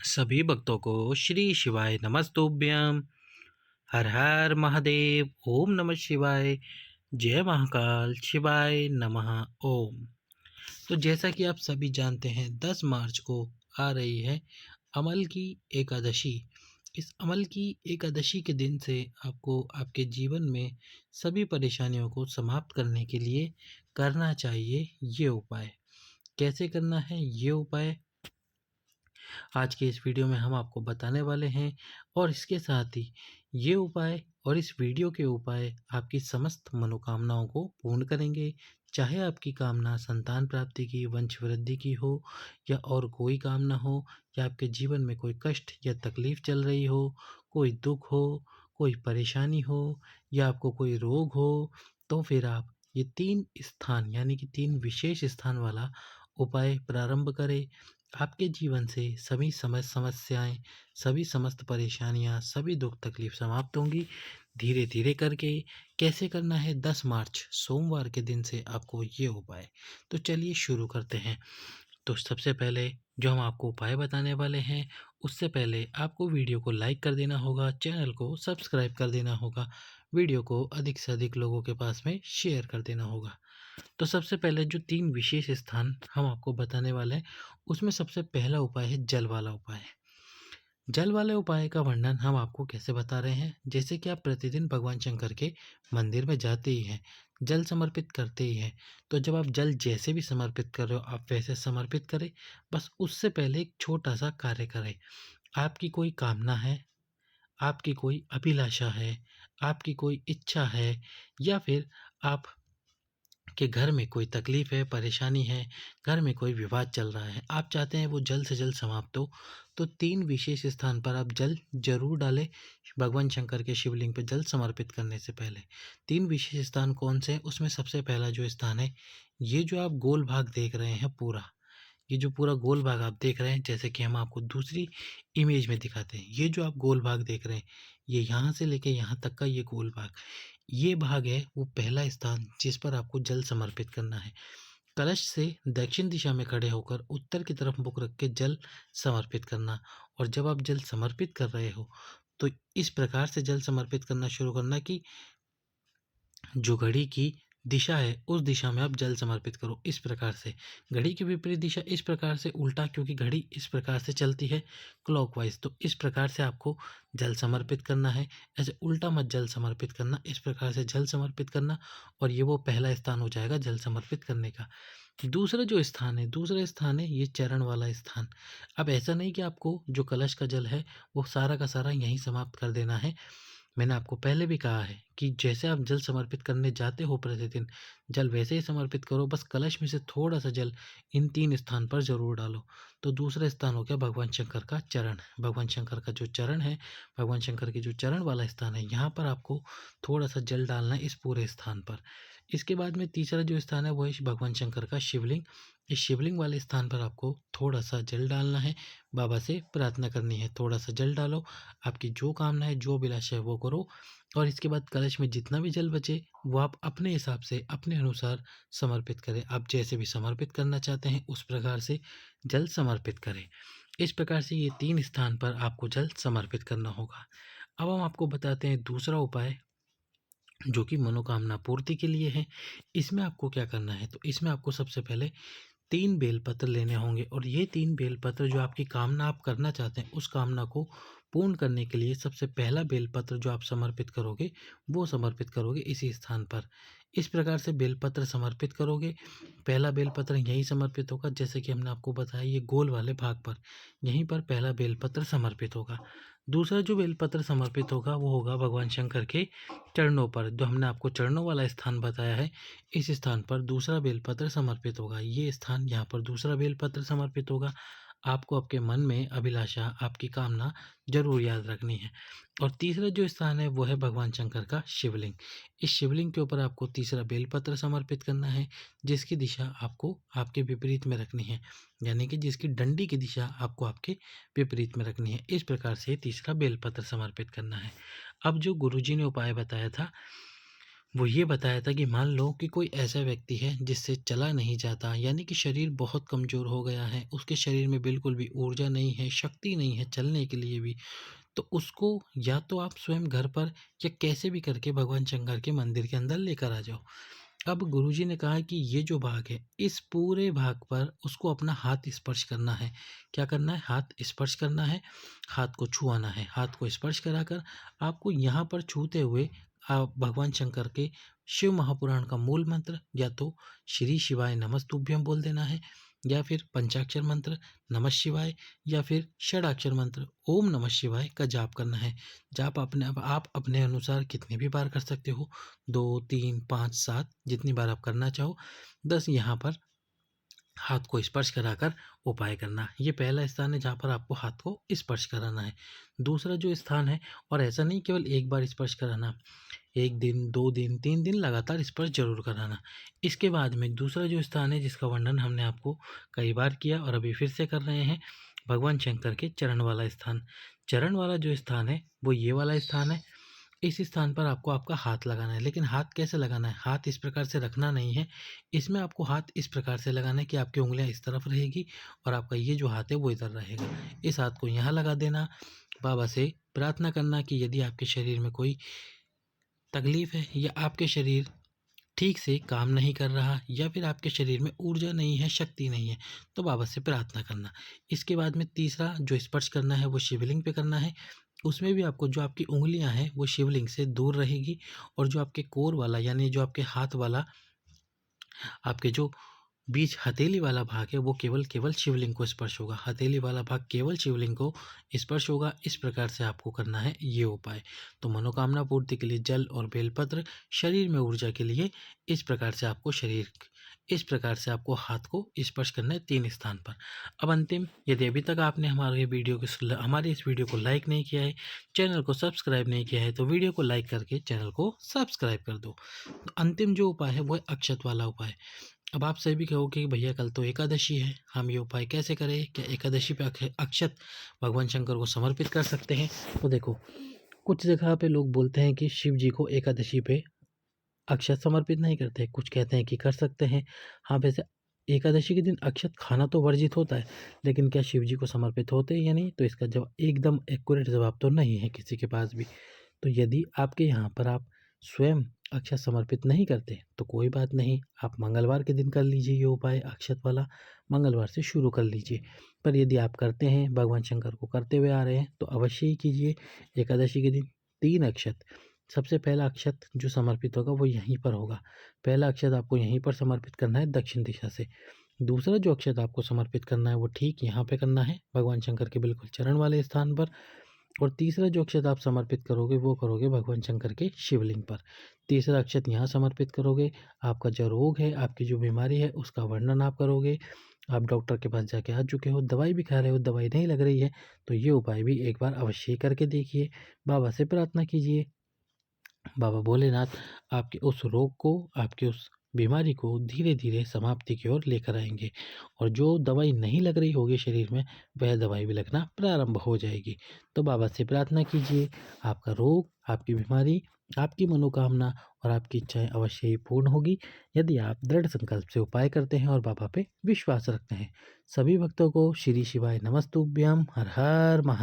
सभी भक्तों को श्री शिवाय नमस्तुभ्यम। हर हर महादेव। ओम नमः शिवाय। जय महाकाल शिवाय नमः। ओम। तो जैसा कि आप सभी जानते हैं 10 मार्च को आ रही है अमल की एकादशी। इस अमल की एकादशी के दिन से आपको आपके जीवन में सभी परेशानियों को समाप्त करने के लिए करना चाहिए ये उपाय। कैसे करना है ये उपाय आज के इस वीडियो में हम आपको बताने वाले हैं। और इसके साथ ही ये उपाय और इस वीडियो के उपाय आपकी समस्त मनोकामनाओं को पूर्ण करेंगे। चाहे आपकी कामना संतान प्राप्ति की, वंश वृद्धि की हो, या और कोई कामना हो, या आपके जीवन में कोई कष्ट या तकलीफ चल रही हो, कोई दुख हो, कोई परेशानी हो, या आपको कोई रोग हो, तो फिर आप ये 3 स्थान यानी कि 3 विशेष स्थान वाला उपाय प्रारंभ करें। आपके जीवन से सभी समस्याएं, सभी समस्त परेशानियां, सभी दुख तकलीफ समाप्त होंगी धीरे धीरे करके। कैसे करना है? 10 मार्च सोमवार के दिन से आपको ये उपाय। तो चलिए शुरू करते हैं। तो सबसे पहले जो हम आपको उपाय बताने वाले हैं, उससे पहले आपको वीडियो को लाइक कर देना होगा, चैनल को सब्सक्राइब कर देना होगा, वीडियो को अधिक से अधिक लोगों के पास में शेयर कर देना होगा। तो सबसे पहले जो 3 विशेष स्थान हम आपको बताने वाले हैं, उसमें सबसे पहला उपाय है जल वाला उपाय। जल वाले उपाय का वर्णन हम आपको कैसे बता रहे हैं? जैसे कि आप प्रतिदिन भगवान शंकर के मंदिर में जाते ही हैं, जल समर्पित करते ही हैं। तो जब आप जल जैसे भी समर्पित कर रहे हो, आप वैसे समर्पित करें। बस उससे पहले एक छोटा सा कार्य करें। आपकी कोई कामना है, आपकी कोई अभिलाषा है, आपकी कोई इच्छा है, या फिर आप कि घर में कोई तकलीफ है, परेशानी है, घर में कोई विवाद चल रहा है, आप चाहते हैं वो जल्द से जल्द समाप्त हो, तो 3 विशेष स्थान पर आप जल ज़रूर डालें। भगवान शंकर के शिवलिंग पे जल समर्पित करने से पहले 3 विशेष स्थान कौन से हैं? उसमें सबसे पहला जो स्थान है, ये जो आप गोल भाग देख रहे हैं पूरा, ये जो पूरा गोल भाग आप देख रहे हैं, जैसे कि हम आपको दूसरी इमेज में दिखाते हैं, ये जो आप गोल भाग देख रहे हैं, ये यहाँ से लेके यहाँ तक का ये गोल भाग, ये भाग है वो पहला स्थान जिस पर आपको जल समर्पित करना है। कलश से दक्षिण दिशा में खड़े होकर उत्तर की तरफ मुख रख के जल समर्पित करना। और जब आप जल समर्पित कर रहे हो, तो इस प्रकार से जल समर्पित करना शुरू करना कि जो घड़ी की दिशा है उस दिशा में आप जल समर्पित करो। इस प्रकार से घड़ी की विपरीत दिशा, इस प्रकार से उल्टा, क्योंकि घड़ी इस प्रकार से चलती है क्लॉकवाइज, तो इस प्रकार से आपको जल समर्पित करना है। ऐसे उल्टा मत जल समर्पित करना, इस प्रकार से जल समर्पित करना। और ये वो पहला स्थान हो जाएगा जल समर्पित करने का। दूसरा जो स्थान है, दूसरा स्थान है ये चरण वाला स्थान। अब ऐसा नहीं कि आपको जो कलश का जल है वो सारा का सारा यहीं समाप्त कर देना है। मैंने आपको पहले भी कहा है कि जैसे आप जल समर्पित करने जाते हो प्रतिदिन, जल वैसे ही समर्पित करो, बस कलश में से थोड़ा सा जल इन 3 स्थान पर ज़रूर डालो। तो दूसरा स्थान हो गया भगवान शंकर का चरण। भगवान शंकर का जो चरण है, भगवान शंकर के जो चरण वाला स्थान है, यहाँ पर आपको थोड़ा सा जल डालना है इस पूरे स्थान पर। इसके बाद में तीसरा जो स्थान है वो है भगवान शंकर का शिवलिंग। इस शिवलिंग वाले स्थान पर आपको थोड़ा सा जल डालना है, बाबा से प्रार्थना करनी है, थोड़ा सा जल डालो, आपकी जो कामना है, जो अभिलाषा है वो करो। और इसके बाद कलश में जितना भी जल बचे वो आप अपने हिसाब से, अपने अनुसार समर्पित करें। आप जैसे भी समर्पित करना चाहते हैं उस प्रकार से जल समर्पित करें। इस प्रकार से ये 3 स्थान पर आपको जल समर्पित करना होगा। अब हम आपको बताते हैं दूसरा उपाय, जो कि मनोकामना पूर्ति के लिए है। इसमें आपको क्या करना है? तो इसमें आपको सबसे पहले 3 बेलपत्र लेने होंगे। और ये 3 बेलपत्र जो आपकी कामना आप करना चाहते हैं, उस कामना को पूर्ण करने के लिए सबसे पहला बेलपत्र जो आप समर्पित करोगे, वो समर्पित करोगे इसी स्थान पर। इस प्रकार से बेलपत्र समर्पित करोगे। पहला बेलपत्र यहीं समर्पित होगा, जैसे कि हमने आपको बताया ये गोल वाले भाग पर, यहीं पर पहला बेलपत्र समर्पित होगा। दूसरा जो बेलपत्र समर्पित होगा वो होगा भगवान शंकर के चरणों पर। जो हमने आपको चरणों वाला स्थान बताया है, इस स्थान पर दूसरा बेलपत्र समर्पित होगा। ये स्थान, यहाँ पर दूसरा बेलपत्र समर्पित होगा। आपको आपके मन में अभिलाषा, आपकी कामना जरूर याद रखनी है। और तीसरा जो स्थान है वो है भगवान शंकर का शिवलिंग। इस शिवलिंग के ऊपर आपको तीसरा बेलपत्र समर्पित करना है, जिसकी दिशा आपको आपके विपरीत में रखनी है, यानी कि जिसकी डंडी की दिशा आपको आपके विपरीत में रखनी है। इस प्रकार से तीसरा बेलपत्र समर्पित करना है। अब जो गुरुजी ने उपाय बताया था वो ये बताया था कि मान लो कि कोई ऐसा व्यक्ति है जिससे चला नहीं जाता, यानी कि शरीर बहुत कमज़ोर हो गया है, उसके शरीर में बिल्कुल भी ऊर्जा नहीं है, शक्ति नहीं है चलने के लिए भी। तो उसको या तो आप स्वयं घर पर या कैसे भी करके भगवान शंकर के मंदिर के अंदर लेकर आ जाओ। अब गुरुजी ने कहा कि ये जो भाग है, इस पूरे भाग पर उसको अपना हाथ स्पर्श करना है। क्या करना है? हाथ स्पर्श करना है, हाथ को छुआना है। हाथ को स्पर्श कराकर आपको यहाँ पर छूते हुए भगवान शंकर के शिव महापुराण का मूल मंत्र या तो श्री शिवाय नमस्तुभ्यं बोल देना है, या फिर पंचाक्षर मंत्र नमः शिवाय, या फिर षडाक्षर मंत्र ओम नमः शिवाय का जाप करना है। जाप आप अपने अनुसार कितनी भी बार कर सकते हो, 2, 3, 5, 7 जितनी बार आप करना चाहो। 10 यहाँ पर हाथ को स्पर्श कराकर उपाय करना। ये पहला स्थान है जहाँ पर आपको हाथ को स्पर्श कराना है। दूसरा जो स्थान है, और ऐसा नहीं केवल एक बार स्पर्श कराना, 1 दिन, 2 दिन, 3 दिन लगातार स्पर्श ज़रूर कराना। इसके बाद में दूसरा जो स्थान है जिसका वर्णन हमने आपको कई बार किया और अभी फिर से कर रहे हैं, भगवान शंकर के चरण वाला स्थान। चरण वाला जो स्थान है वो ये वाला स्थान है। इस स्थान पर आपको आपका हाथ लगाना है, लेकिन हाथ कैसे लगाना है? हाथ इस प्रकार से रखना नहीं है। इसमें आपको हाथ इस प्रकार से लगाना है कि आपकी उँगलियाँ इस तरफ रहेगी और आपका ये जो हाथ है वो इधर रहेगा। इस हाथ को यहाँ लगा देना। बाबा से प्रार्थना करना कि यदि आपके शरीर में कोई तकलीफ़ है या आपके शरीर ठीक से काम नहीं कर रहा या फिर आपके शरीर में ऊर्जा नहीं है, शक्ति नहीं है, तो बाबा से प्रार्थना करना। इसके बाद में तीसरा जो स्पर्श करना है वो शिवलिंग पे करना है। उसमें भी आपको जो आपकी उँगलियां हैं वो शिवलिंग से दूर रहेगी, और जो आपके कोर वाला यानी जो आपके हाथ वाला, आपके जो बीच हथेली वाला भाग है वो केवल केवल शिवलिंग को स्पर्श होगा। हथेली वाला भाग केवल शिवलिंग को स्पर्श होगा। इस प्रकार से आपको करना है ये उपाय। तो मनोकामना पूर्ति के लिए जल और बेलपत्र, शरीर में ऊर्जा के लिए इस प्रकार से आपको हाथ को स्पर्श करना है 3 स्थान पर। अब अंतिम, यदि अभी तक आपने हमारे इस वीडियो को लाइक नहीं किया है, चैनल को सब्सक्राइब नहीं किया है, तो वीडियो को लाइक करके चैनल को सब्सक्राइब कर दो। तो अंतिम जो उपाय है वो है अक्षत वाला उपाय। अब आप सभी कहोगे कि भैया कल तो एकादशी है, हम ये उपाय कैसे करें? क्या एकादशी पे अक्षत भगवान शंकर को समर्पित कर सकते हैं? तो देखो, कुछ जगह पे लोग बोलते हैं कि शिव जी को एकादशी पे अक्षत समर्पित नहीं करते, कुछ कहते हैं कि कर सकते हैं। हाँ, वैसे एकादशी के दिन अक्षत खाना तो वर्जित होता है, लेकिन क्या शिव जी को समर्पित होते हैं या नहीं, तो इसका जवाब एकदम एक्यूरेट जवाब तो नहीं है किसी के पास भी। तो यदि आपके यहाँ पर आप स्वयं अक्षत समर्पित नहीं करते तो कोई बात नहीं, आप मंगलवार के दिन कर लीजिए ये उपाय अक्षत वाला, मंगलवार से शुरू कर लीजिए। पर यदि आप करते हैं, भगवान शंकर को करते हुए आ रहे हैं, तो अवश्य ही कीजिए। एकादशी के दिन 3 अक्षत, सबसे पहला अक्षत जो समर्पित होगा वो यहीं पर होगा। पहला अक्षत आपको यहीं पर समर्पित करना है दक्षिण दिशा से। दूसरा जो अक्षत आपको समर्पित करना है वो ठीक यहाँ पे करना है, भगवान शंकर के बिल्कुल चरण वाले स्थान पर। और तीसरा जो अक्षत आप समर्पित करोगे वो करोगे भगवान शंकर के शिवलिंग पर। तीसरा अक्षत यहाँ समर्पित करोगे, आपका जो रोग है, आपकी जो बीमारी है उसका वर्णन आप करोगे। आप डॉक्टर के पास जाके आ चुके हो, दवाई भी खा रहे हो, दवाई नहीं लग रही है, तो ये उपाय भी एक बार अवश्य ही करके देखिए। बाबा से प्रार्थना कीजिए, बाबा भोलेनाथ आपके उस रोग को, आपकी उस बीमारी को धीरे धीरे समाप्ति की ओर लेकर आएंगे, और जो दवाई नहीं लग रही होगी शरीर में, वह दवाई भी लगना प्रारंभ हो जाएगी। तो बाबा से प्रार्थना कीजिए, आपका रोग, आपकी बीमारी, आपकी मनोकामना और आपकी इच्छाएं अवश्य ही पूर्ण होगी, यदि आप दृढ़ संकल्प से उपाय करते हैं और बाबा पे विश्वास रखते हैं। सभी भक्तों को श्री शिवाय नमस्तुभ्यम। हर हर महा